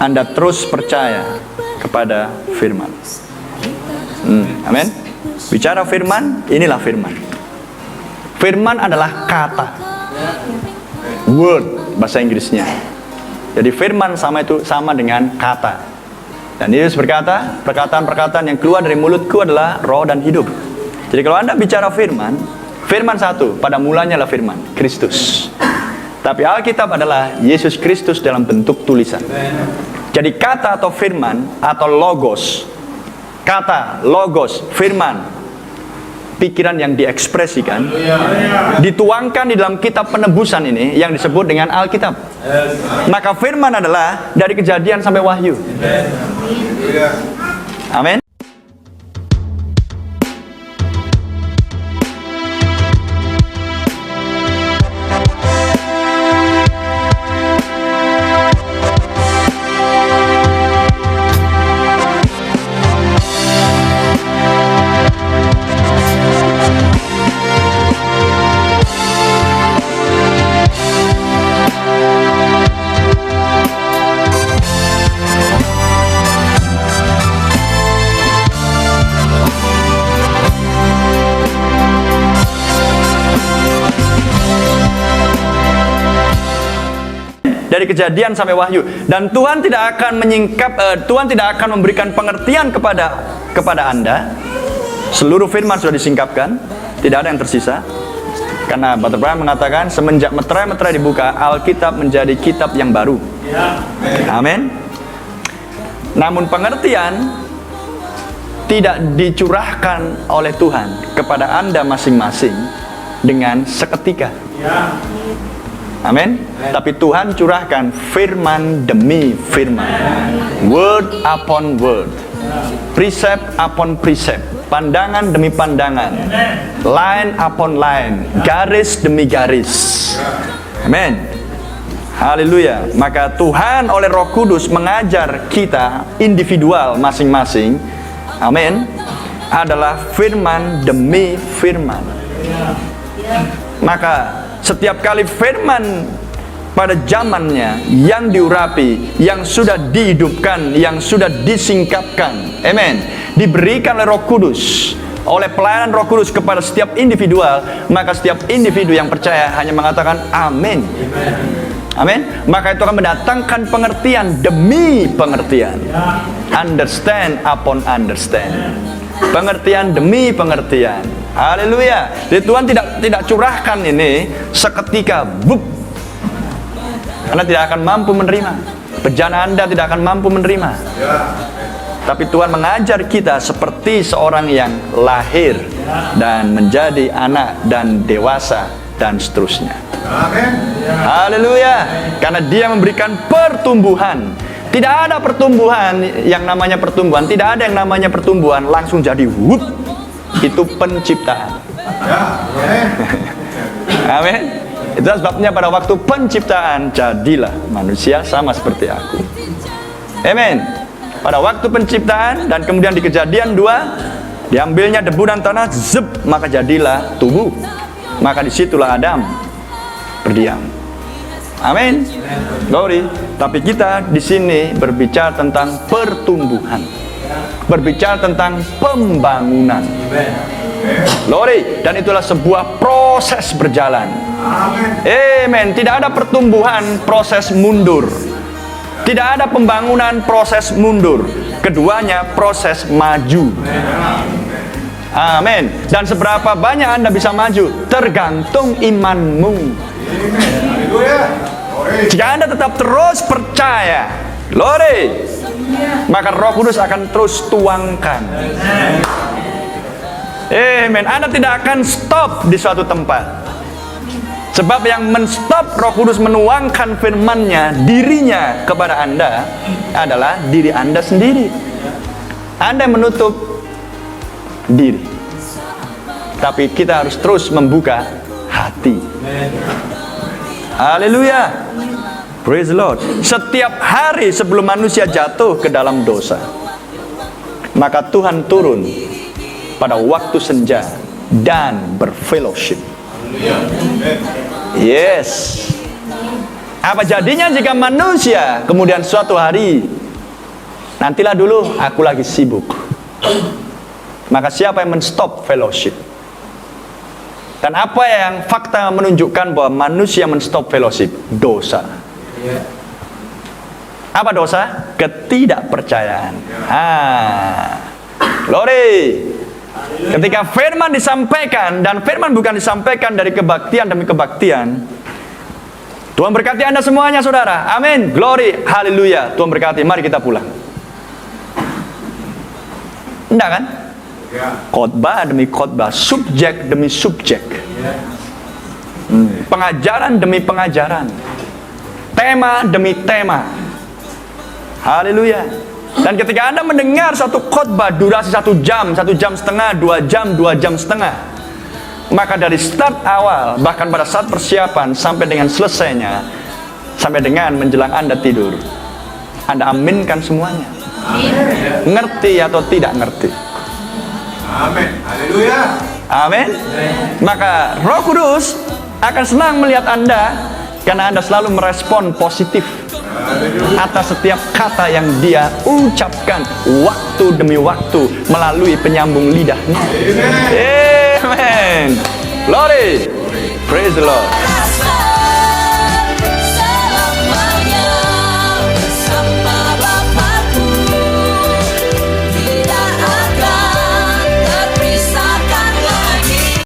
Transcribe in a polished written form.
Anda terus percaya kepada firman. Amin. Bicara firman, inilah firman. Firman adalah kata, word bahasa Inggrisnya. Jadi firman sama dengan kata. Dan Yesus berkata, perkataan-perkataan yang keluar dari mulutku adalah roh dan hidup. Jadi kalau Anda bicara firman, firman satu, pada mulanya adalah firman, Kristus. Tapi Alkitab adalah Yesus Kristus dalam bentuk tulisan. Jadi kata atau firman atau logos, kata, logos, firman, pikiran yang diekspresikan, dituangkan di dalam kitab penebusan ini yang disebut dengan Alkitab. Maka firman adalah dari Kejadian sampai Wahyu. Amin. Dari Kejadian sampai Wahyu. Dan Tuhan tidak akan Tuhan tidak akan memberikan pengertian kepada Anda. Seluruh firman sudah disingkapkan, tidak ada yang tersisa. Karena Brother Branham mengatakan semenjak meterai-meterai dibuka, Alkitab menjadi kitab yang baru. Amin. Namun pengertian tidak dicurahkan oleh Tuhan kepada Anda masing-masing dengan seketika. Amin. Tapi Tuhan curahkan firman demi firman, word upon word, precept upon precept, pandangan demi pandangan, line upon line, garis demi garis. Amin. Haleluya. Maka Tuhan oleh Roh Kudus mengajar kita individual masing-masing. Amin. Adalah firman demi firman. Maka setiap kali firman pada zamannya yang diurapi, yang sudah dihidupkan, yang sudah disingkapkan, amin, diberikan oleh Roh Kudus, oleh pelayanan Roh Kudus kepada setiap individual, maka setiap individu yang percaya hanya mengatakan amin. Amin. Maka itu akan mendatangkan pengertian demi pengertian, understand upon understand, pengertian demi pengertian. Haleluya. Jadi Tuhan tidak curahkan ini seketika, bup. Karena tidak akan mampu menerima. Bejana Anda tidak akan mampu menerima. Tapi Tuhan mengajar kita seperti seorang yang lahir dan menjadi anak dan dewasa dan seterusnya. Haleluya. Karena Dia memberikan pertumbuhan. Tidak ada pertumbuhan yang namanya pertumbuhan. Tidak ada yang namanya pertumbuhan langsung jadi whoop. Itu penciptaan. Amin. Itu sebabnya pada waktu penciptaan, jadilah manusia sama seperti aku. Amin. Pada waktu penciptaan dan kemudian di Kejadian 2, diambilnya debu dan tanah, zep, maka jadilah tubuh. Maka disitulah Adam berdiam. Amin. Glory. Tapi kita di sini berbicara tentang pertumbuhan, berbicara tentang pembangunan. Glory. Dan itulah sebuah proses berjalan. Amen. Tidak ada pertumbuhan proses mundur, tidak ada pembangunan proses mundur. Keduanya proses maju. Amin. Dan seberapa banyak Anda bisa maju tergantung imanmu. Jika Anda tetap terus percaya, glory, maka Roh Kudus akan terus tuangkan. Amen. Anda tidak akan stop di suatu tempat. Sebab yang menstop Roh Kudus menuangkan firman-Nya, dirinya kepada Anda adalah diri Anda sendiri. Anda menutup diri. Tapi kita harus terus membuka hati. Haleluya. Praise the Lord. Setiap hari sebelum manusia jatuh ke dalam dosa, maka Tuhan turun pada waktu senja dan berfellowship. Yes. Apa jadinya jika manusia kemudian suatu hari, nantilah dulu, aku lagi sibuk. Maka siapa yang men-stop fellowship? Dan apa yang fakta menunjukkan bahwa manusia men-stop fellowship? Dosa. Apa dosa? Ketidakpercayaan. Glory. Ketika firman disampaikan, dan firman bukan disampaikan dari kebaktian demi kebaktian. Tuhan berkati Anda semuanya, saudara. Amin. Glory. Haleluya. Tuhan berkati. Mari kita pulang. Enggak kan? Khotbah demi khotbah, subjek demi subjek, pengajaran demi pengajaran, tema demi tema. Haleluya. Dan ketika Anda mendengar satu khotbah durasi 1 jam, 1 jam setengah, 2 jam, 2 jam setengah, maka dari start awal, bahkan pada saat persiapan sampai dengan selesainya, sampai dengan menjelang Anda tidur, Anda aminkan semuanya. Ngerti atau tidak ngerti? Amin. Haleluya. Amin. Maka Roh Kudus akan senang melihat Anda karena Anda selalu merespon positif atas setiap kata yang Dia ucapkan waktu demi waktu melalui penyambung lidahnya. Amen. Glory. Praise the Lord.